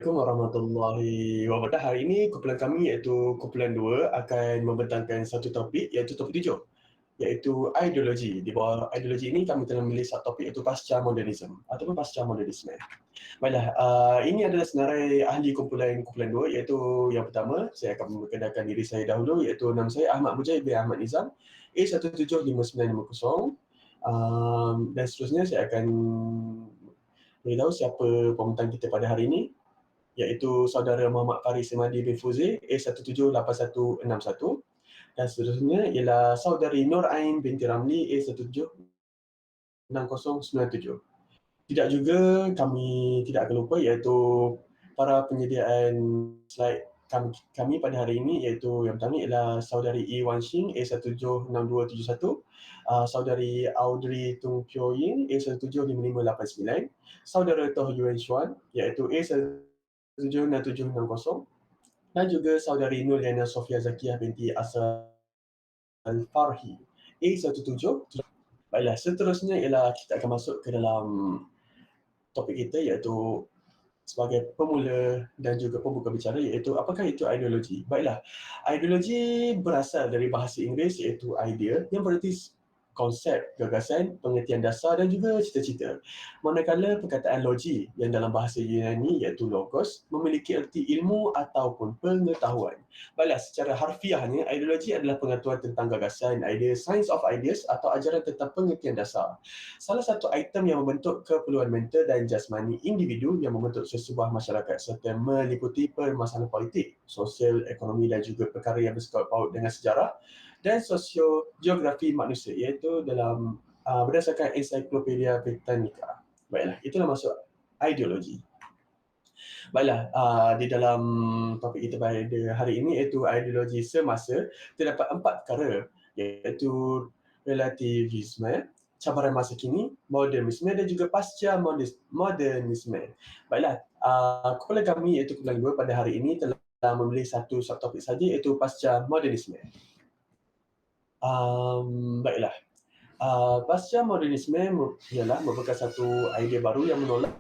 Assalamualaikum warahmatullahi wabarakatuh. Hari ini kumpulan kami iaitu kumpulan 2 akan membentangkan satu topik iaitu topik 7 iaitu ideologi. Di bawah ideologi ini kami telah memilih satu topik iaitu pasca modernisme ataupun pasca modernisme. Baiklah, ini adalah senarai ahli kumpulan 2 iaitu yang pertama, saya akan memperkenalkan diri saya dahulu iaitu nama saya Ahmad Mujahid bin Ahmad Nizam A175950. Dan seterusnya saya akan beritahu siapa pembentang kita pada hari ini iaitu saudara Muhammad Faris Semadi bin Fuzi A178161 dan seterusnya ialah saudari Nur Ain binti Ramli A176097. Tidak juga kami tidak akan lupa iaitu para penyediaan slide kami pada hari ini iaitu yang pertama ialah saudari E Wan Xing A176271, saudari Audrey Tung Pyo Ying A175589, saudara Toh Yuen Xuan iaitu A176760 dan juga saudari Nurliana Sofia Zakiah binti Asal Farhi A17. Baiklah, seterusnya ialah kita akan masuk ke dalam topik kita iaitu sebagai pemula dan juga pembuka bicara iaitu apakah itu ideologi. Baiklah, ideologi berasal dari bahasa Inggeris iaitu idea yang berarti konsep, gagasan, pengertian dasar dan juga cita-cita. Manakala perkataan logi yang dalam bahasa Yunani iaitu logos memiliki erti ilmu ataupun pengetahuan. Baiklah, secara harfiahnya ideologi adalah pengetahuan tentang gagasan, idea, science of ideas atau ajaran tentang pengertian dasar. Salah satu item yang membentuk keperluan mental dan jasmani individu yang membentuk sesebuah masyarakat serta meliputi permasalahan politik, sosial, ekonomi dan juga perkara yang bersangkut paut dengan sejarah dan sosiogeografi manusia iaitu dalam berdasarkan Encyclopedia Britannica. Baiklah, itulah maksud ideologi. Baiklah, di dalam topik kita pada hari ini iaitu ideologi semasa, terdapat 4 perkara iaitu relativisme, cabaran masa kini, modernisme dan juga pasca modernisme. Baiklah, kumpulan kami iaitu kumpulan 2 pada hari ini telah memilih satu subtopik saja iaitu pasca modernisme. Baiklah, pasca modernisme ialah merupakan satu idea baru yang menolak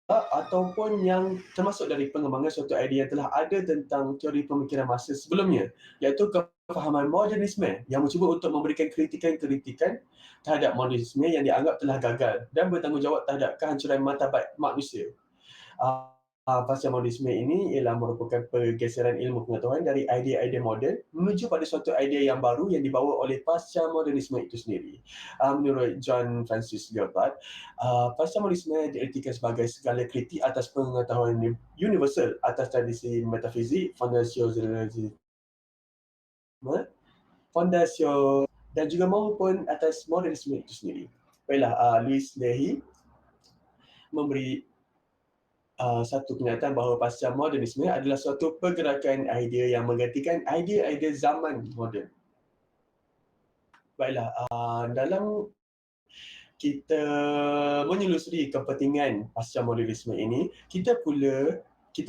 ataupun yang termasuk dari pengembangan suatu idea yang telah ada tentang teori pemikiran masa sebelumnya, iaitu kefahaman modernisme yang mencuba untuk memberikan kritikan-kritikan terhadap modernisme yang dianggap telah gagal dan bertanggungjawab terhadap kehancuran martabat manusia. Pasca modernisme ini ialah merupakan pergeseran ilmu pengetahuan dari idea-idea moden menuju pada suatu idea yang baru yang dibawa oleh pasca modernisme itu sendiri. Menurut John Francis Lyotard, pasca modernisme diertikan sebagai segala kritik atas pengetahuan universal atas tradisi metafizik, fondasio dan juga maupun atas modernisme itu sendiri. Baiklah, Louis Leahy memberi satu kenyataan bahawa pasca modernisme adalah suatu pergerakan idea yang menggantikan idea-idea zaman moden. Baiklah, dalam kita menyelusuri kepentingan pasca modernisme ini, kita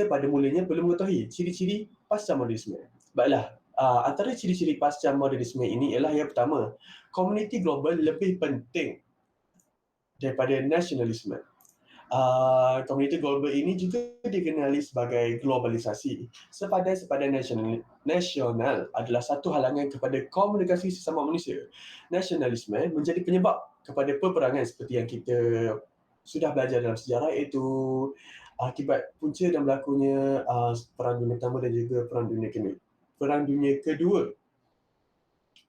pada mulanya perlu mengetahui ciri-ciri pasca modernisme. Baiklah, antara ciri-ciri pasca modernisme ini ialah yang pertama, komuniti global lebih penting daripada nasionalisme. Komuniti global ini juga dikenali sebagai globalisasi. Sepadan nasional adalah satu halangan kepada komunikasi sesama manusia. Nasionalisme menjadi penyebab kepada peperangan seperti yang kita sudah belajar dalam sejarah iaitu akibat punca dan berlakunya Perang Dunia Pertama dan juga Perang Dunia Kedua.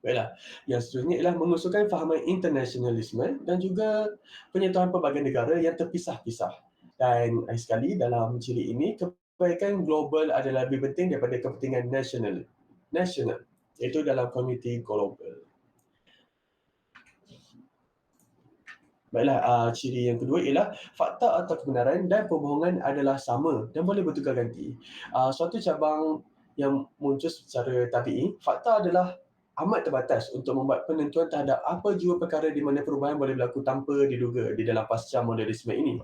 Baiklah, yang seterusnya ialah mengusulkan fahaman internasionalisme dan juga penyatuan pelbagai negara yang terpisah-pisah. Dan sekali dalam ciri ini, kebaikan global adalah lebih penting daripada kepentingan nasional, iaitu dalam komuniti global. Baiklah, ciri yang kedua ialah fakta atau kebenaran dan perbohongan adalah sama dan boleh bertukar ganti. Suatu cabang yang muncul secara tabii, fakta adalah amat terbatas untuk membuat penentuan terhadap apa jua perkara di mana perubahan boleh berlaku tanpa diduga di dalam pasca modernisme ini.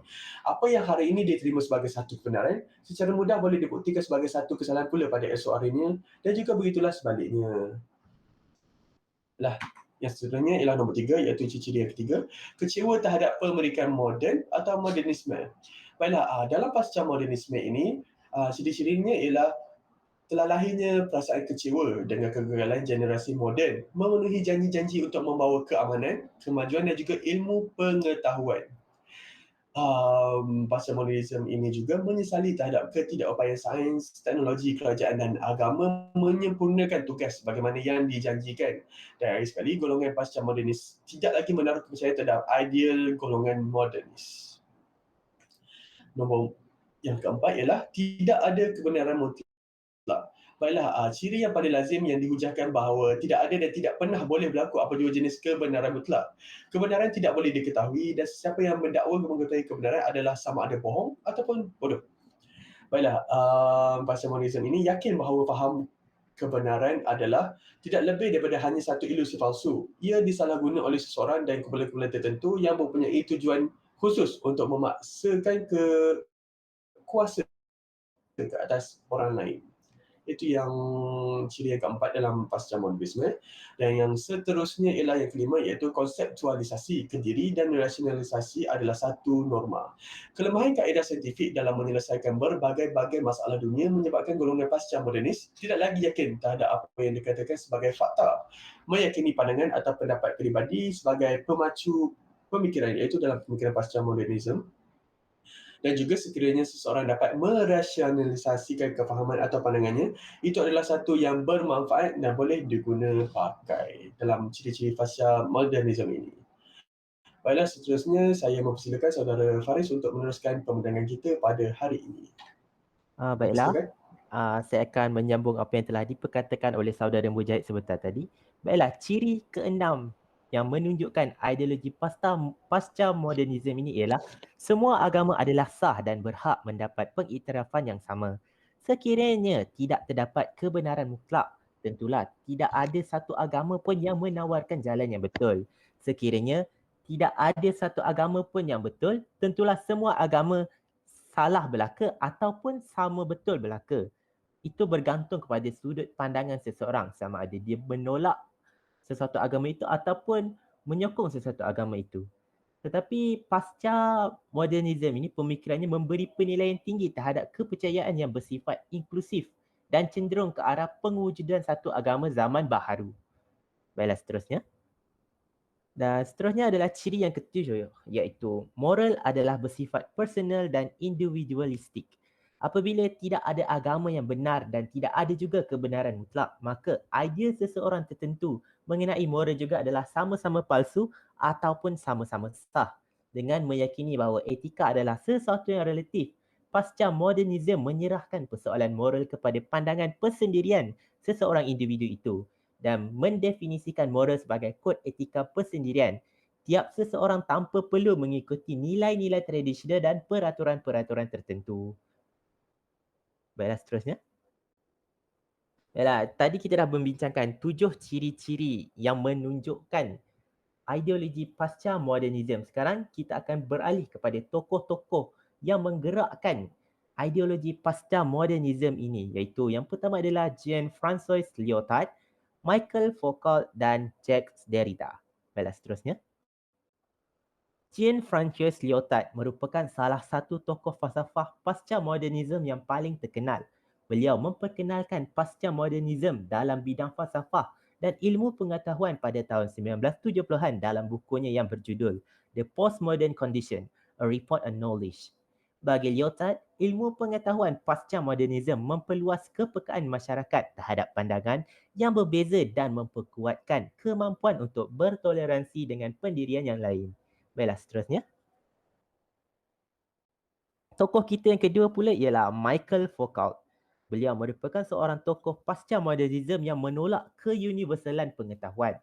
Apa yang hari ini diterima sebagai satu kebenaran, secara mudah boleh dibuktikan sebagai satu kesalahan pula pada esok harinya dan juga begitulah sebaliknya. Lah, Yang seterusnya ialah nombor 3, iaitu ciri-ciri yang ketiga, kecewa terhadap pemikiran moden atau modernisme. Baiklah, dalam pasca modernisme ini, ciri-cirinya ialah telah lahirnya perasaan kecewa dengan kegagalan generasi moden memenuhi janji-janji untuk membawa keamanan, kemajuan dan juga ilmu pengetahuan. Pasca modernisme ini juga menyesali terhadap ketidakupayaan sains, teknologi, kerajaan dan agama menyempurnakan tugas sebagaimana yang dijanjikan. Dan akhir sekali, golongan pasca modernis tidak lagi menaruh kepercayaan terhadap ideal golongan modernis. Nombor yang keempat ialah tidak ada kebenaran mutlak. Baiklah, ciri yang paling lazim yang dihujahkan bahawa tidak ada dan tidak pernah boleh berlaku apa jua jenis kebenaran mutlak. Kebenaran tidak boleh diketahui dan sesiapa yang mendakwa mengetahui kebenaran adalah sama ada bohong ataupun bodoh. Baiklah, pasal monism ini yakin bahawa faham kebenaran adalah tidak lebih daripada hanya satu ilusi palsu. Ia disalahguna oleh seseorang dan kumpulan-kumpulan tertentu yang mempunyai tujuan khusus untuk memaksakan kuasa ke atas orang lain. Itu yang ciri yang keempat dalam pasca modernisme. Dan yang seterusnya ialah yang kelima, iaitu konseptualisasi kediri dan rasionalisasi adalah satu norma. Kelemahan kaedah saintifik dalam menyelesaikan berbagai-bagai masalah dunia menyebabkan golongan pasca modernis tidak lagi yakin terhadap apa yang dikatakan sebagai fakta, meyakini pandangan atau pendapat peribadi sebagai pemacu pemikiran, iaitu dalam pemikiran pasca modernisme. Dan juga sekiranya seseorang dapat merasionalisasikan kefahaman atau pandangannya, itu adalah satu yang bermanfaat dan boleh diguna pakai dalam ciri-ciri fasa modernisme ini. Baiklah, seterusnya saya mempersilakan saudara Faris untuk meneruskan pemandangan kita pada hari ini. Baiklah, saya akan menyambung apa yang telah diperkatakan oleh saudara Mujahid sebentar tadi. Baiklah, ciri keenam yang menunjukkan ideologi pasca modernisme ini ialah semua agama adalah sah dan berhak mendapat pengiktirafan yang sama. Sekiranya tidak terdapat kebenaran mutlak, tentulah tidak ada satu agama pun yang menawarkan jalan yang betul. Sekiranya tidak ada satu agama pun yang betul, tentulah semua agama salah belaka ataupun sama betul belaka. Itu bergantung kepada sudut pandangan seseorang, sama ada dia menolak sesuatu agama itu ataupun menyokong sesuatu agama itu. Tetapi pasca modernisme ini, pemikirannya memberi penilaian tinggi terhadap kepercayaan yang bersifat inklusif dan cenderung ke arah pengujudan satu agama zaman baharu. Baiklah, seterusnya. Dan seterusnya adalah ciri yang ketujuh, iaitu moral adalah bersifat personal dan individualistik. Apabila tidak ada agama yang benar dan tidak ada juga kebenaran mutlak, maka idea seseorang tertentu mengenai moral juga adalah sama-sama palsu ataupun sama-sama sah. Dengan meyakini bahawa etika adalah sesuatu yang relatif, pasca modernisme menyerahkan persoalan moral kepada pandangan persendirian seseorang individu itu dan mendefinisikan moral sebagai kod etika persendirian tiap seseorang tanpa perlu mengikuti nilai-nilai tradisional dan peraturan-peraturan tertentu. Baiklah, seterusnya. Baiklah, tadi kita dah membincangkan 7 ciri-ciri yang menunjukkan ideologi pasca modernisme. Sekarang kita akan beralih kepada tokoh-tokoh yang menggerakkan ideologi pasca modernisme ini, iaitu yang pertama adalah Jean-François Lyotard, Michael Foucault dan Jacques Derrida. Baiklah, seterusnya. Jean-François Lyotard merupakan salah satu tokoh falsafah pasca modernisme yang paling terkenal. Beliau memperkenalkan pasca modernisme dalam bidang falsafah dan ilmu pengetahuan pada tahun 1970-an dalam bukunya yang berjudul The Postmodern Condition, A Report on Knowledge. Bagi Lyotard, ilmu pengetahuan pasca modernisme memperluas kepekaan masyarakat terhadap pandangan yang berbeza dan memperkuatkan kemampuan untuk bertoleransi dengan pendirian yang lain. Baiklah, seterusnya. Tokoh kita yang kedua pula ialah Michael Foucault. Beliau merupakan seorang tokoh pasca modernisme yang menolak keuniversalan pengetahuan.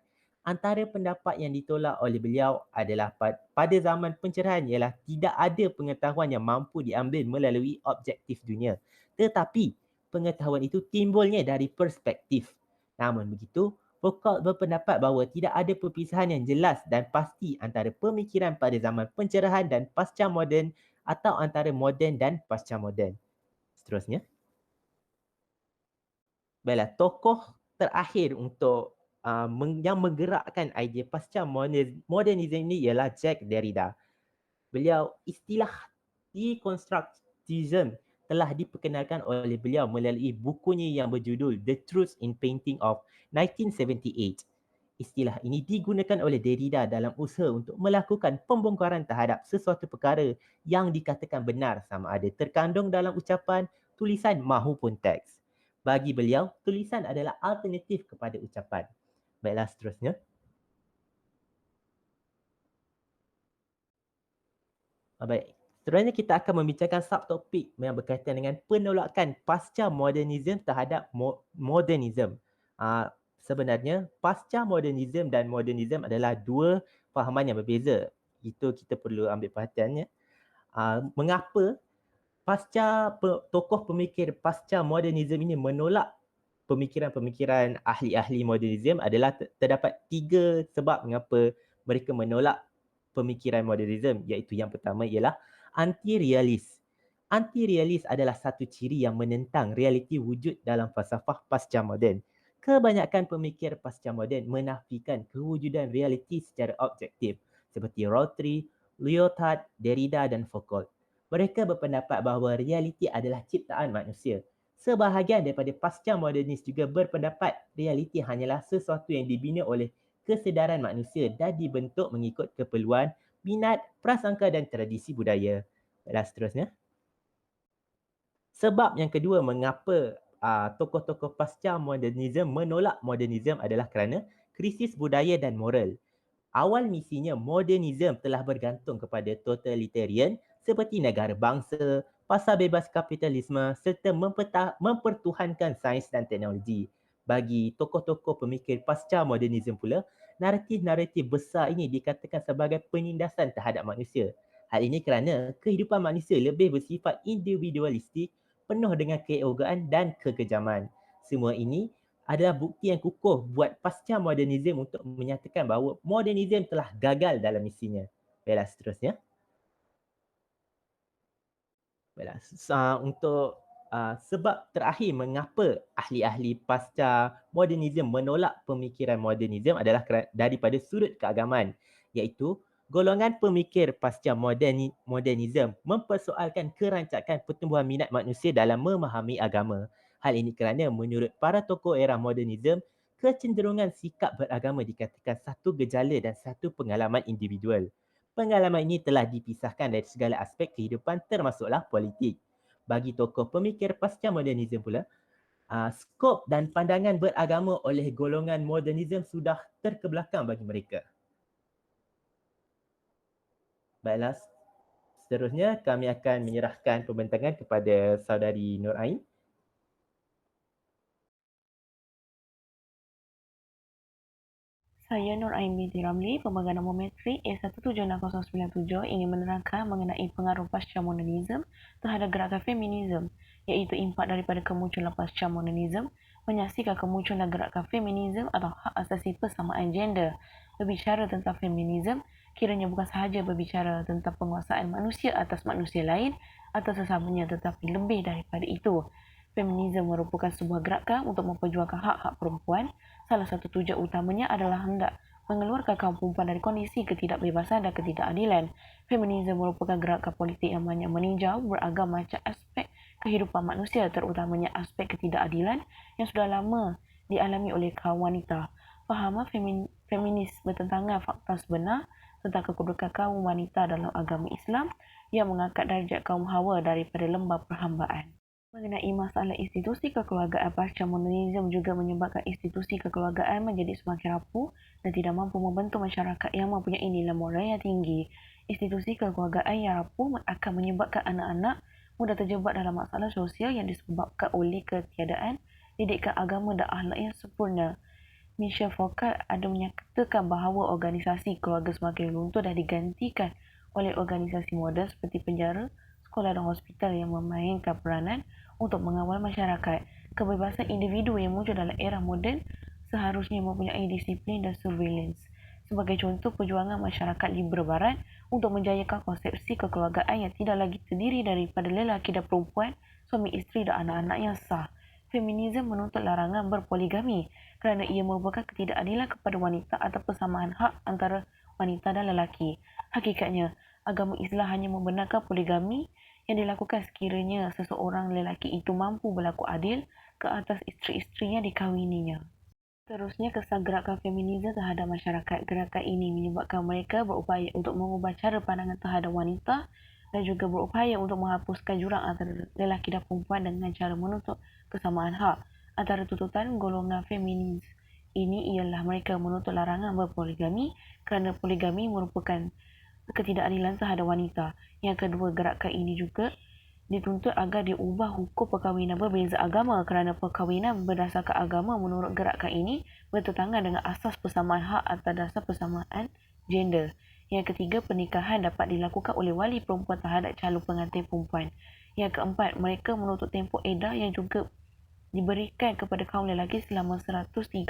Antara pendapat yang ditolak oleh beliau adalah pada zaman pencerahan ialah tidak ada pengetahuan yang mampu diambil melalui objektif dunia. Tetapi pengetahuan itu timbulnya dari perspektif. Namun begitu, Foucault berpendapat bahawa tidak ada perpisahan yang jelas dan pasti antara pemikiran pada zaman pencerahan dan pasca moden atau antara moden dan pasca moden. Seterusnya. Baiklah, tokoh terakhir untuk yang menggerakkan idea pasca modernism ini ialah Jacques Derrida. Beliau istilah deconstructivism telah diperkenalkan oleh beliau melalui bukunya yang berjudul The Truth in Painting of 1978. Istilah ini digunakan oleh Derrida dalam usaha untuk melakukan pembongkaran terhadap sesuatu perkara yang dikatakan benar sama ada terkandung dalam ucapan, tulisan mahupun teks. Bagi beliau, tulisan adalah alternatif kepada ucapan. Baiklah, seterusnya. Baik, seterusnya kita akan membincangkan subtopik yang berkaitan dengan penolakan pasca modernism terhadap modernism. Sebenarnya, pasca modernism dan modernism adalah dua fahaman yang berbeza. Itu kita perlu ambil perhatiannya. Mengapa tokoh pemikir pasca modernism ini menolak pemikiran-pemikiran ahli-ahli modernism adalah terdapat tiga sebab mengapa mereka menolak pemikiran modernism, iaitu yang pertama ialah anti-realis. Anti-realis adalah satu ciri yang menentang realiti wujud dalam falsafah pasca moden. Kebanyakan pemikir pasca moden menafikan kewujudan realiti secara objektif seperti Rothry, Lyotard, Derrida dan Foucault. Mereka berpendapat bahawa realiti adalah ciptaan manusia. Sebahagian daripada pasca modernis juga berpendapat realiti hanyalah sesuatu yang dibina oleh kesedaran manusia dan dibentuk mengikut keperluan, minat, prasangka dan tradisi budaya. Baiklah, seterusnya. Sebab yang kedua mengapa tokoh-tokoh pasca modernism menolak modernism adalah kerana krisis budaya dan moral. Awal misinya modernism telah bergantung kepada totalitarian seperti negara bangsa, pasar bebas kapitalisme serta mempertuhankan sains dan teknologi. Bagi tokoh-tokoh pemikir pasca modernism pula, naratif-naratif besar ini dikatakan sebagai penindasan terhadap manusia. Hal ini kerana kehidupan manusia lebih bersifat individualistik, penuh dengan keegoan dan kekejaman. Semua ini adalah bukti yang kukuh buat pasca modernism untuk menyatakan bahawa modernism telah gagal dalam misinya. Baiklah, seterusnya. Baiklah, untuk sebab terakhir mengapa ahli-ahli pasca modernism menolak pemikiran modernism adalah daripada sudut keagamaan, iaitu golongan pemikir pasca modernism mempersoalkan kerancakan pertumbuhan minat manusia dalam memahami agama. Hal ini kerana menurut para tokoh era modernism, kecenderungan sikap beragama dikatakan satu gejala dan satu pengalaman individual. Pengalaman ini telah dipisahkan dari segala aspek kehidupan termasuklah politik. Bagi tokoh pemikir pasca modernism pula, skop dan pandangan beragama oleh golongan modernism sudah terkebelakang bagi mereka. Baiklah, seterusnya kami akan menyerahkan pembentangan kepada saudari Nur Ain. Saya Nur Ain binti Ramli, Pembaga Nomometri A176097 ingin menerangkan mengenai pengaruh pasca modernism terhadap gerakan feminism, iaitu impak daripada kemunculan pasca modernism menyaksikan kemunculan gerakan feminism atau hak asasi persamaan gender. Berbicara tentang feminism, kiranya bukan sahaja berbicara tentang penguasaan manusia atas manusia lain atau sesamanya, tetapi lebih daripada itu. Feminisme merupakan sebuah gerakan untuk memperjuangkan hak-hak perempuan. Salah satu tujuan utamanya adalah hendak mengeluarkan kaum perempuan dari kondisi ketidakbebasan dan ketidakadilan. Feminisme merupakan gerakan politik yang banyak meninjau beragam macam aspek kehidupan manusia, terutamanya aspek ketidakadilan yang sudah lama dialami oleh kaum wanita. Fahaman feminis bertentangan fakta sebenar tentang kedudukan kaum wanita dalam agama Islam yang mengangkat darjat kaum Hawa daripada lembah perhambaan. Mengenai masalah institusi kekeluargaan, pasca modernisme juga menyebabkan institusi kekeluargaan menjadi semakin rapuh dan tidak mampu membentuk masyarakat yang mempunyai nilai moral yang tinggi. Institusi kekeluargaan yang rapuh akan menyebabkan anak-anak mudah terjebak dalam masalah sosial yang disebabkan oleh ketiadaan didikan agama dan akhlak yang sempurna. Michel Foucault ada menyatakan bahawa organisasi keluarga semakin runtuh dan digantikan oleh organisasi moden seperti penjara, sekolah dan hospital yang memainkan peranan untuk mengawal masyarakat. Kebebasan individu yang muncul dalam era moden seharusnya mempunyai disiplin dan surveillance. Sebagai contoh, perjuangan masyarakat liberal barat untuk menjayakan konsepsi kekeluargaan yang tidak lagi terdiri daripada lelaki dan perempuan, suami isteri dan anak-anak yang sah. Feminisme menuntut larangan berpoligami kerana ia merupakan ketidakadilan kepada wanita atau persamaan hak antara wanita dan lelaki. Hakikatnya, agama Islam hanya membenarkan poligami yang dilakukan sekiranya seseorang lelaki itu mampu berlaku adil ke atas isteri-isteri yang dikahwininya. Seterusnya, kesan gerakan feminisme terhadap masyarakat. Gerakan ini menyebabkan mereka berupaya untuk mengubah cara pandangan terhadap wanita dan juga berupaya untuk menghapuskan jurang antara lelaki dan perempuan dengan cara menuntut kesamaan hak. Antara tuntutan golongan feminis ini ialah mereka menuntut larangan berpoligami kerana poligami merupakan ketidakadilan terhadap wanita. Yang kedua, gerakan ini juga dituntut agar diubah hukum perkahwinan berbeza agama kerana perkahwinan berdasarkan agama menurut gerakan ini bertentangan dengan asas persamaan hak atas dasar persamaan gender. Yang ketiga, pernikahan dapat dilakukan oleh wali perempuan terhadap calon pengantin perempuan. Yang keempat, mereka menuntut tempoh iddah yang juga diberikan kepada kaum lelaki selama 130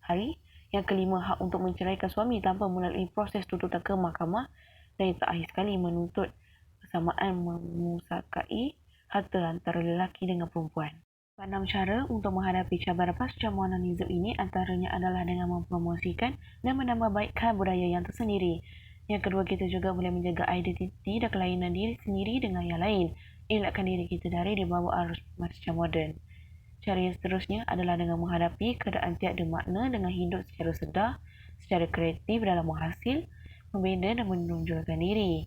hari. Yang kelima, hak untuk menceraikan suami tanpa melalui proses tuntutan ke mahkamah. Dan yang terakhir sekali, menuntut persamaan memusakai harta antara lelaki dengan perempuan. 6 cara untuk menghadapi cabaran pasca modernisme ini antaranya adalah dengan mempromosikan dan menambahbaikkan budaya yang tersendiri. Yang kedua, kita juga boleh menjaga identiti dan kelainan diri sendiri dengan yang lain. Elakkan diri kita dari di bawah arus pasca moden. Cara yang seterusnya adalah dengan menghadapi keadaan tiada makna dengan hidup secara sedar, secara kreatif dalam menghasil, membina dan menonjolkan diri.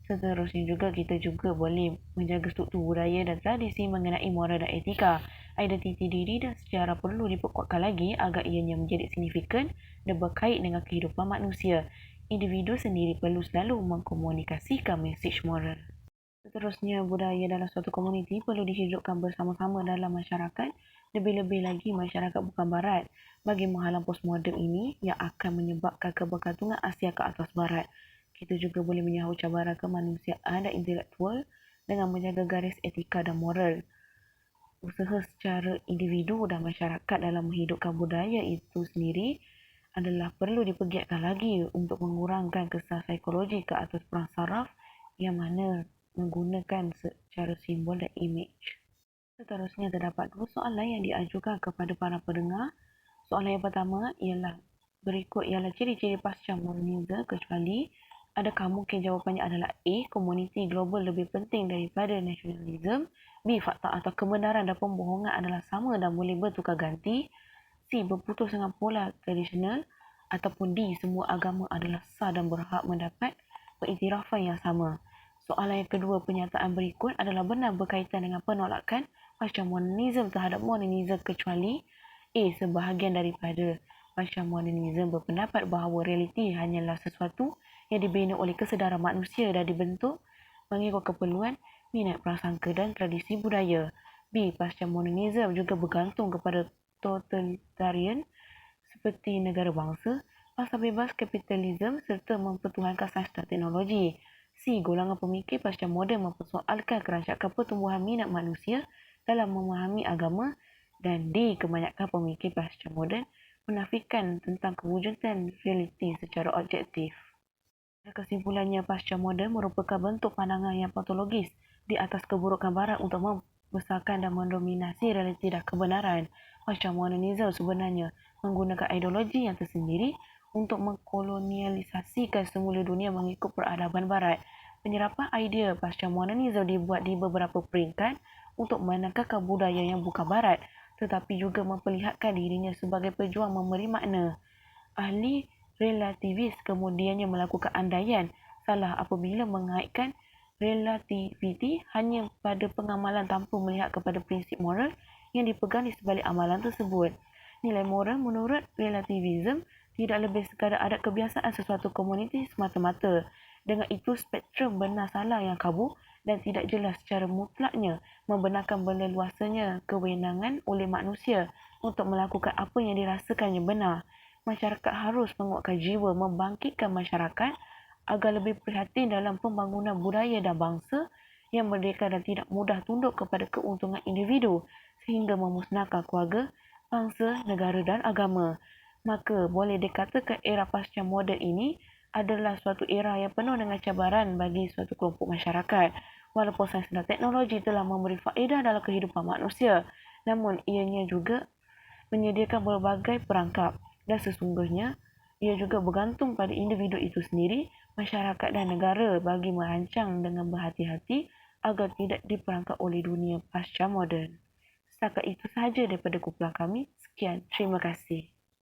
Seterusnya juga kita juga boleh menjaga struktur budaya dan tradisi mengenai moral dan etika. Identiti diri dan sejarah perlu diperkuatkan lagi agar ianya menjadi signifikan dan berkait dengan kehidupan manusia. Individu sendiri perlu selalu mengkomunikasikan mesej moral. Seterusnya, budaya dalam suatu komuniti perlu dihidupkan bersama-sama dalam masyarakat, lebih-lebih lagi masyarakat bukan barat, bagi menghalang postmodern ini yang akan menyebabkan kebergantungan Asia ke atas barat. Kita juga boleh menyahut cabaran kemanusiaan dan intelektual dengan menjaga garis etika dan moral. Usaha secara individu dan masyarakat dalam menghidupkan budaya itu sendiri adalah perlu dipergiatkan lagi untuk mengurangkan kesan psikologi ke atas perang saraf yang mana menggunakan secara simbol dan imej. Seterusnya, terdapat dua soalan yang diajukan kepada para pendengar. Soalan yang pertama ialah berikut ialah ciri-ciri pasca modernisme kecuali. Adakah mungkin jawapannya adalah A. Komuniti global lebih penting daripada nasionalisme. B. Fakta atau kebenaran dan pembohongan adalah sama dan boleh bertukar ganti. C. Berputus dengan pola tradisional. Ataupun D. Semua agama adalah sah dan berhak mendapat pengiktirafan yang sama. Soalan yang kedua, pernyataan berikut adalah benar berkaitan dengan penolakan pasca modernisme terhadap modernisme kecuali A. Sebahagian daripada pasca modernisme berpendapat bahawa realiti hanyalah sesuatu yang dibina oleh kesedaran manusia dan dibentuk mengikut keperluan, minat, prasangka dan tradisi budaya. B. Pasca modernisme juga bergantung kepada totalitarian seperti negara bangsa, pasar bebas, kapitalisme serta mempertuhankan sains dan teknologi. C. Golongan pemikir pasca moden mempersoalkan kerancakan pertumbuhan minat manusia dalam memahami agama. Dan D. Kebanyakan pemikir pasca moden menafikan tentang kewujudan realiti secara objektif. Kesimpulannya, pasca moden merupakan bentuk pandangan yang patologis di atas keburukan barat untuk membesarkan dan mendominasi realiti dan kebenaran. Pasca modernisme sebenarnya menggunakan ideologi yang tersendiri untuk mengkolonialisasikan semula dunia mengikut peradaban barat. Penyerapan idea pasca modernisme dibuat di beberapa peringkat untuk menangkalkan budaya yang bukan barat, tetapi juga memperlihatkan dirinya sebagai pejuang memberi makna. Ahli relativis kemudiannya melakukan andaian salah apabila mengaitkan relativiti hanya pada pengamalan tanpa melihat kepada prinsip moral yang dipegang di sebalik amalan tersebut. Nilai moral menurut relativisme tidak lebih sekadar adat kebiasaan sesuatu komuniti semata-mata. Dengan itu, spektrum benar salah yang kabur dan tidak jelas secara mutlaknya membenarkan berleluasanya kewenangan oleh manusia untuk melakukan apa yang dirasakannya benar. Masyarakat harus menguatkan jiwa membangkitkan masyarakat agar lebih prihatin dalam pembangunan budaya dan bangsa yang merdeka dan tidak mudah tunduk kepada keuntungan individu sehingga memusnahkan keluarga, bangsa, negara dan agama. Maka boleh dikatakan era pasca moden ini adalah suatu era yang penuh dengan cabaran bagi suatu kelompok masyarakat. Walaupun sains dan teknologi telah memberi faedah dalam kehidupan manusia, namun ianya juga menyediakan berbagai perangkap dan sesungguhnya ia juga bergantung pada individu itu sendiri, masyarakat dan negara bagi merancang dengan berhati-hati agar tidak diperangkap oleh dunia pasca moden. Setakat itu sahaja daripada kumpulan kami. Sekian, terima kasih.